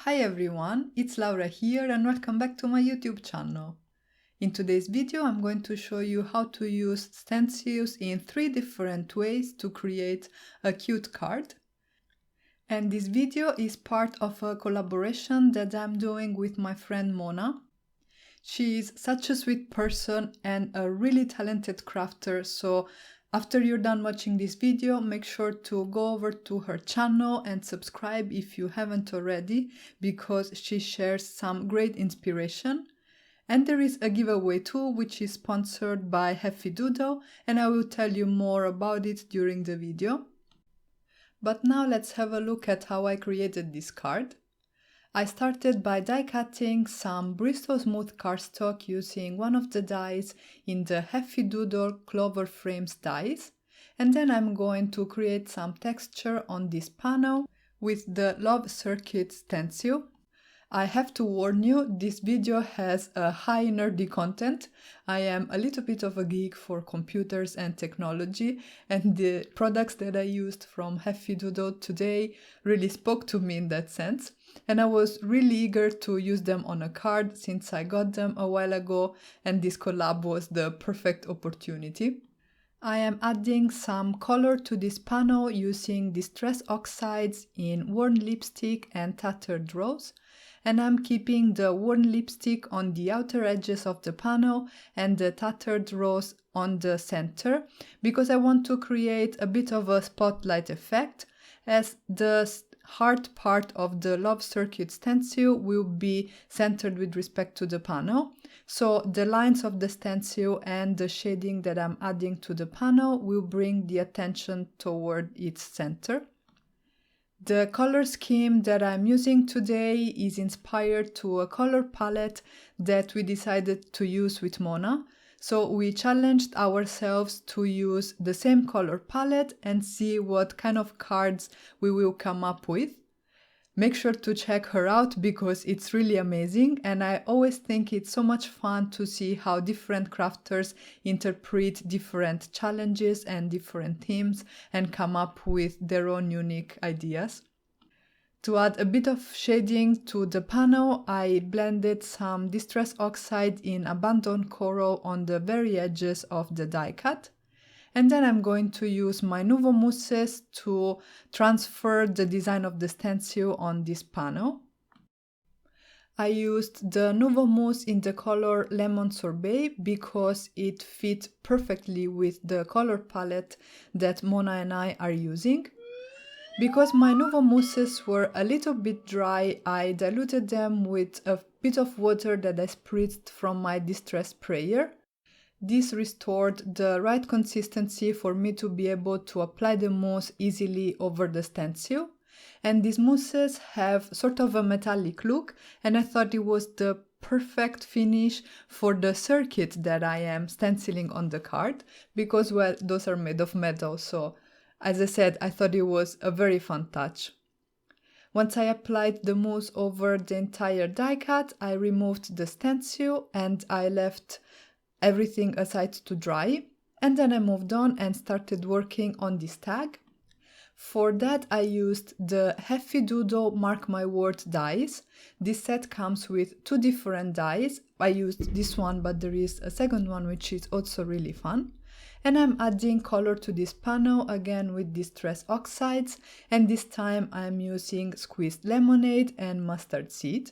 Hi everyone, it's Laura here and welcome back to my YouTube channel. In today's video I'm going to show you how to use stencils in 3 different ways to create a cute card. And this video is part of a collaboration that I'm doing with my friend Mona. She is such a sweet person and a really talented crafter, so after you're done watching this video, make sure to go over to her channel and subscribe if you haven't already, because she shares some great inspiration. And there is a giveaway too, which is sponsored by Heffy Doodle, and I will tell you more about it during the video. But now let's have a look at how I created this card. I started by die cutting some Bristol smooth cardstock using one of the dies in the Heffy Doodle Clover frames dies, and then I'm going to create some texture on this panel with the Love Circuit stencil. I have to warn you, this video has a high nerdy content. I am a little bit of a geek for computers and technology, and the products that I used from Heffy Doodle today really spoke to me in that sense. And I was really eager to use them on a card since I got them a while ago, and this collab was the perfect opportunity. I am adding some color to this panel using Distress Oxides in Worn Lipstick and Tattered Rose. And I'm keeping the worn lipstick on the outer edges of the panel and the tattered rose on the center, because I want to create a bit of a spotlight effect, as the heart part of the Love Circuit stencil will be centered with respect to the panel. So the lines of the stencil and the shading that I'm adding to the panel will bring the attention toward its center. The color scheme that I'm using today is inspired to a color palette that we decided to use with Mona. So we challenged ourselves to use the same color palette and see what kind of cards we will come up with. Make sure to check her out because it's really amazing, and I always think it's so much fun to see how different crafters interpret different challenges and different themes and come up with their own unique ideas. To add a bit of shading to the panel, I blended some Distress Oxide in Abandoned Coral on the very edges of the die cut. And then I'm going to use my Nuvo mousses to transfer the design of the stencil on this panel. I used the Nuvo mousse in the color Lemon Sorbet because it fit perfectly with the color palette that Mona and I are using. Because my Nuvo mousses were a little bit dry, I diluted them with a bit of water that I spritzed from my distress sprayer. This restored the right consistency for me to be able to apply the mousse easily over the stencil. And these mousses have sort of a metallic look, and I thought it was the perfect finish for the circuit that I am stenciling on the card, because, well, those are made of metal, so as I said, I thought it was a very fun touch. Once I applied the mousse over the entire die cut, I removed the stencil and I left everything aside to dry, and then I moved on and started working on this tag. For that I used the Heffy Doodle Mark My Word dies. This set comes with 2 different dies. I used this one, but there is a second one which is also really fun. And I'm adding color to this panel again with Distress Oxides, and this time I'm using Squeezed Lemonade and Mustard Seed.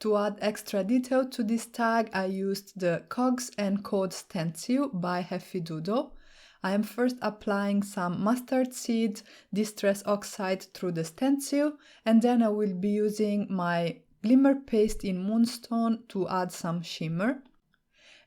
To add extra detail to this tag, I used the Cogs and Code stencil by Heffy Doodle. I am first applying some mustard seed, Distress Oxide through the stencil, and then I will be using my glimmer paste in Moonstone to add some shimmer.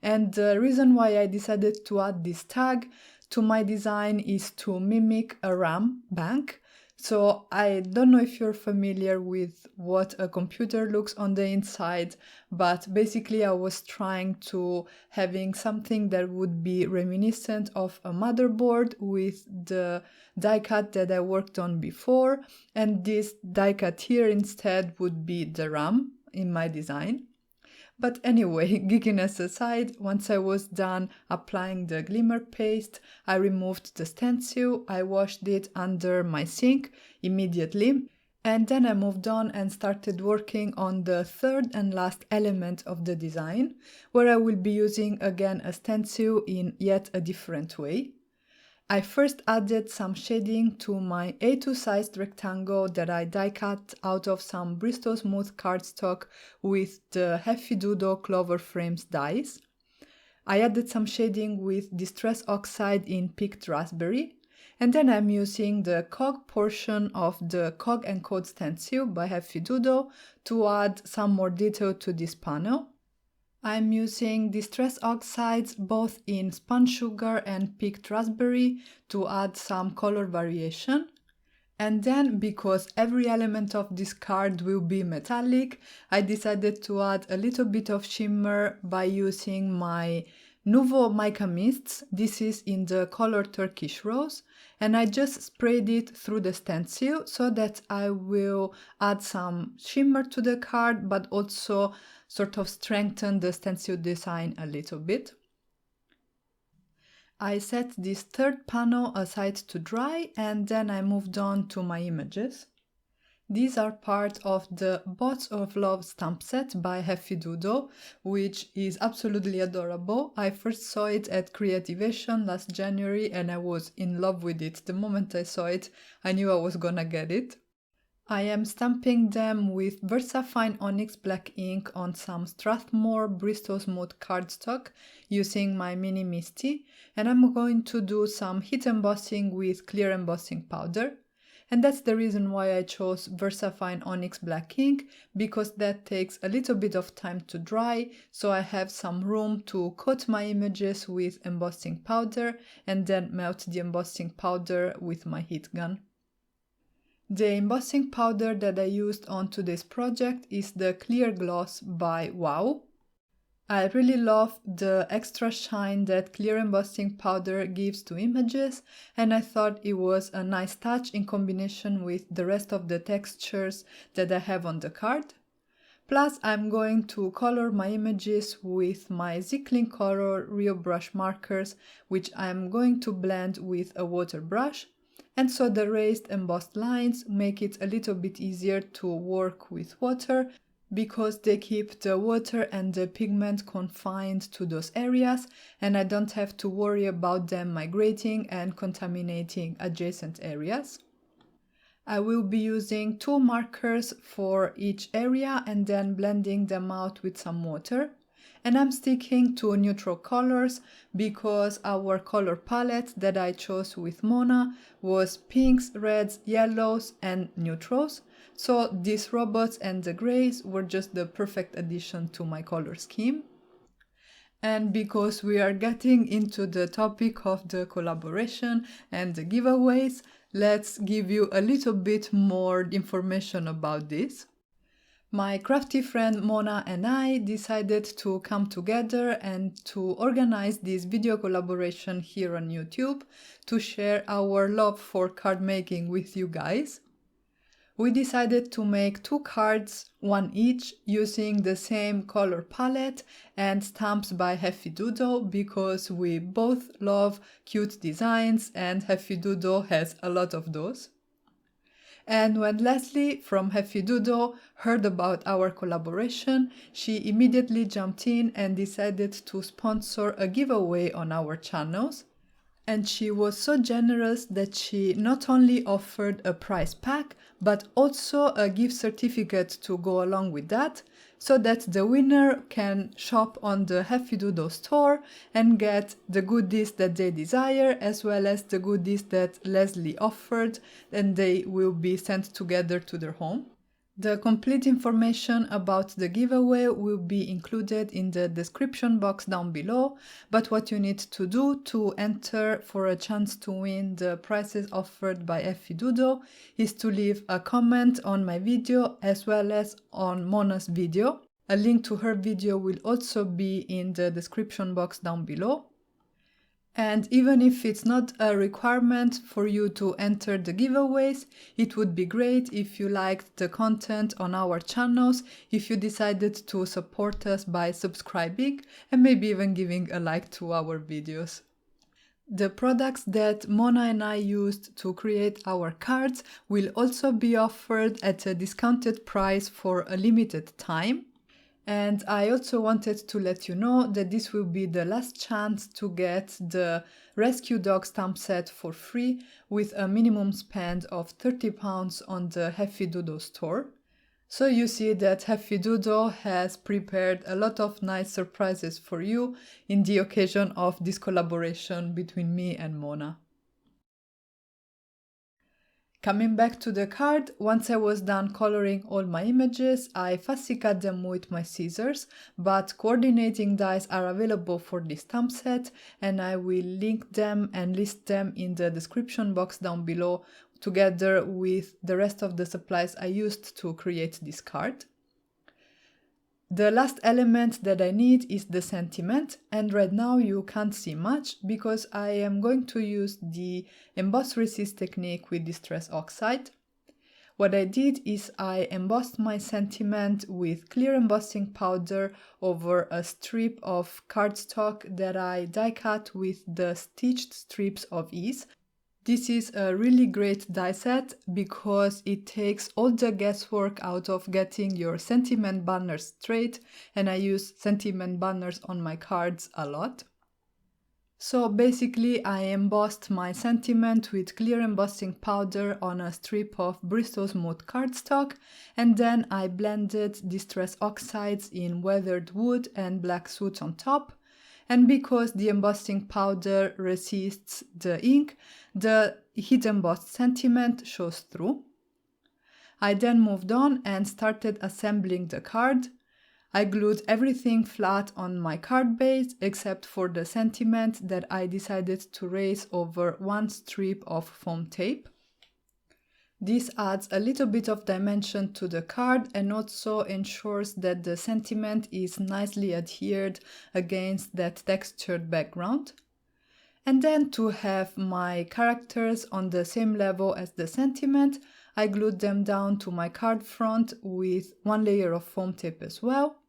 And the reason why I decided to add this tag to my design is to mimic a RAM bank. So I don't know if you're familiar with what a computer looks on the inside, but basically I was trying to having something that would be reminiscent of a motherboard with the die cut that I worked on before, and this die cut here instead would be the RAM in my design. But anyway, geekiness aside, once I was done applying the glimmer paste, I removed the stencil, I washed it under my sink immediately, And then I moved on and started working on the third and last element of the design, where I will be using again a stencil in yet a different way. I first added some shading to my A2 sized rectangle that I die cut out of some Bristol smooth cardstock with the Heffy Doodle Clover frames dies. I added some shading with Distress Oxide in Picked Raspberry, and then I'm using the Cog portion of the Cog and Code stencil by Heffy Doodle to add some more detail to this panel. I'm using Distress Oxides both in Spun Sugar and Picked Raspberry to add some color variation. And then, because every element of this card will be metallic, I decided to add a little bit of shimmer by using my Nuvo mica mists. This is in the color Turkish Rose, and I just sprayed it through the stencil so that I will add some shimmer to the card, but also sort of strengthen the stencil design a little bit. I set this third panel aside to dry, and then I moved on to my images. These are part of the Bots of Love stamp set by Heffy Doodle, which is absolutely adorable. I first saw it at Creativation last January and I was in love with it. The moment I saw it, I knew I was gonna get it. I am stamping them with VersaFine Onyx black ink on some Strathmore Bristol smooth cardstock using my mini Misty, and I'm going to do some heat embossing with clear embossing powder. And that's the reason why I chose VersaFine Onyx black ink, because that takes a little bit of time to dry, so I have some room to coat my images with embossing powder and then melt the embossing powder with my heat gun. The embossing powder that I used on today's project is the Clear Gloss by Wow. I really love the extra shine that clear embossing powder gives to images, and I thought it was a nice touch in combination with the rest of the textures that I have on the card. Plus, I'm going to color my images with my Zicklin Color Real Brush markers, which I'm going to blend with a water brush. And so the raised embossed lines make it a little bit easier to work with water, because they keep the water and the pigment confined to those areas, and I don't have to worry about them migrating and contaminating adjacent areas. I will be using 2 markers for each area and then blending them out with some water. And I'm sticking to neutral colors because our color palette that I chose with Mona was pinks, reds, yellows and neutrals. So these robots and the grays were just the perfect addition to my color scheme. And because we are getting into the topic of the collaboration and the giveaways, let's give you a little bit more information about this. My crafty friend Mona and I decided to come together and to organize this video collaboration here on YouTube to share our love for card making with you guys. We decided to make 2 cards, 1 each, using the same color palette and stamps by Heffy Doodle because we both love cute designs and Heffy Doodle has a lot of those. And when Leslie from Heffy Doodle heard about our collaboration, she immediately jumped in and decided to sponsor a giveaway on our channels. And she was so generous that she not only offered a prize pack, but also a gift certificate to go along with that, so that the winner can shop on the Heffy Doodle store and get the goodies that they desire, as well as the goodies that Leslie offered, and they will be sent together to their home. The complete information about the giveaway will be included in the description box down below, but what you need to do to enter for a chance to win the prizes offered by Heffy Doodle is to leave a comment on my video as well as on Mona's video. A link to her video will also be in the description box down below. And even if it's not a requirement for you to enter the giveaways, it would be great if you liked the content on our channels, if you decided to support us by subscribing and maybe even giving a like to our videos. The products that Mona and I used to create our cards will also be offered at a discounted price for a limited time. And I also wanted to let you know that this will be the last chance to get the Rescue Dog stamp set for free with a minimum spend of £30 on the Heffy Doodle store. So you see that Heffy Doodle has prepared a lot of nice surprises for you in the occasion of this collaboration between me and Mona. Coming back to the card, once I was done coloring all my images, I fussy cut them with my scissors, but coordinating dies are available for this stamp set, and I will link them and list them in the description box down below, together with the rest of the supplies I used to create this card. The last element that I need is the sentiment, and right now you can't see much because I am going to use the emboss resist technique with Distress Oxide. What I did is I embossed my sentiment with clear embossing powder over a strip of cardstock that I die cut with the stitched strips of ease. This is a really great die set because it takes all the guesswork out of getting your sentiment banners straight, and I use sentiment banners on my cards a lot. So basically I embossed my sentiment with clear embossing powder on a strip of Bristol smooth cardstock, and then I blended Distress Oxides in weathered wood and black soot on top. And because the embossing powder resists the ink, the heat embossed sentiment shows through. I then moved on and started assembling the card. I glued everything flat on my card base except for the sentiment that I decided to raise over one strip of foam tape. This adds a little bit of dimension to the card and also ensures that the sentiment is nicely adhered against that textured background. And then to have my characters on the same level as the sentiment, I glued them down to my card front with one layer of foam tape as well.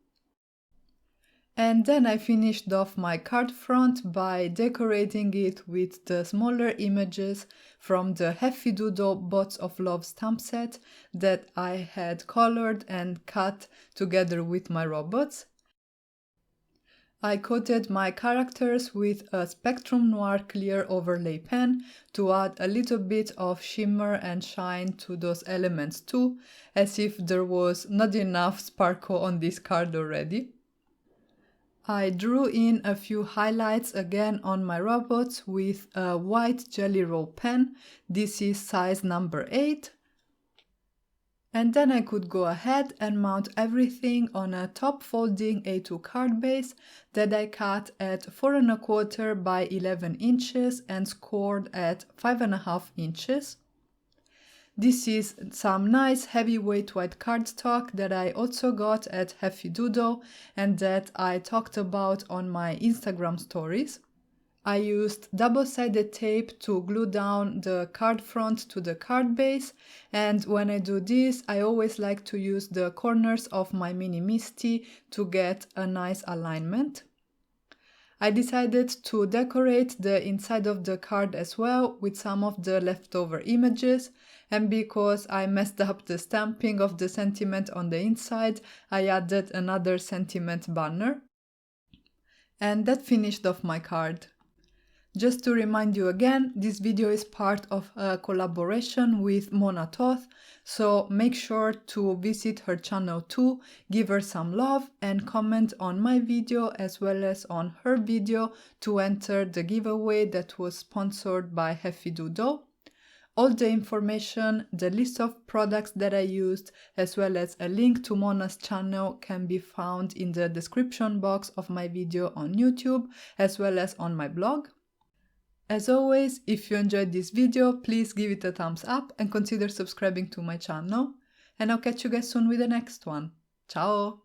And then I finished off my card front by decorating it with the smaller images from the Heffy Doodle Bots of Love stamp set that I had colored and cut together with my robots. I coated my characters with a Spectrum Noir clear overlay pen to add a little bit of shimmer and shine to those elements too, as if there was not enough sparkle on this card already. I drew in a few highlights again on my robots with a white Jelly Roll pen. This is size number 8. And then I could go ahead and mount everything on a top folding A2 card base that I cut at 4 1/4 by 11 inches and scored at 5 1/2 inches. This is some nice heavyweight white cardstock that I also got at Heffy Doodle and that I talked about on my Instagram stories. I used double-sided tape to glue down the card front to the card base, and when I do this, I always like to use the corners of my mini Misty to get a nice alignment. I decided to decorate the inside of the card as well with some of the leftover images, and because I messed up the stamping of the sentiment on the inside, I added another sentiment banner. And that finished off my card. Just to remind you again, this video is part of a collaboration with Mona Toth, so make sure to visit her channel too, give her some love and comment on my video as well as on her video to enter the giveaway that was sponsored by Heffy Doodle. All the information, the list of products that I used, as well as a link to Mona's channel can be found in the description box of my video on YouTube, as well as on my blog. As always, if you enjoyed this video, please give it a thumbs up and consider subscribing to my channel. And I'll catch you guys soon with the next one. Ciao!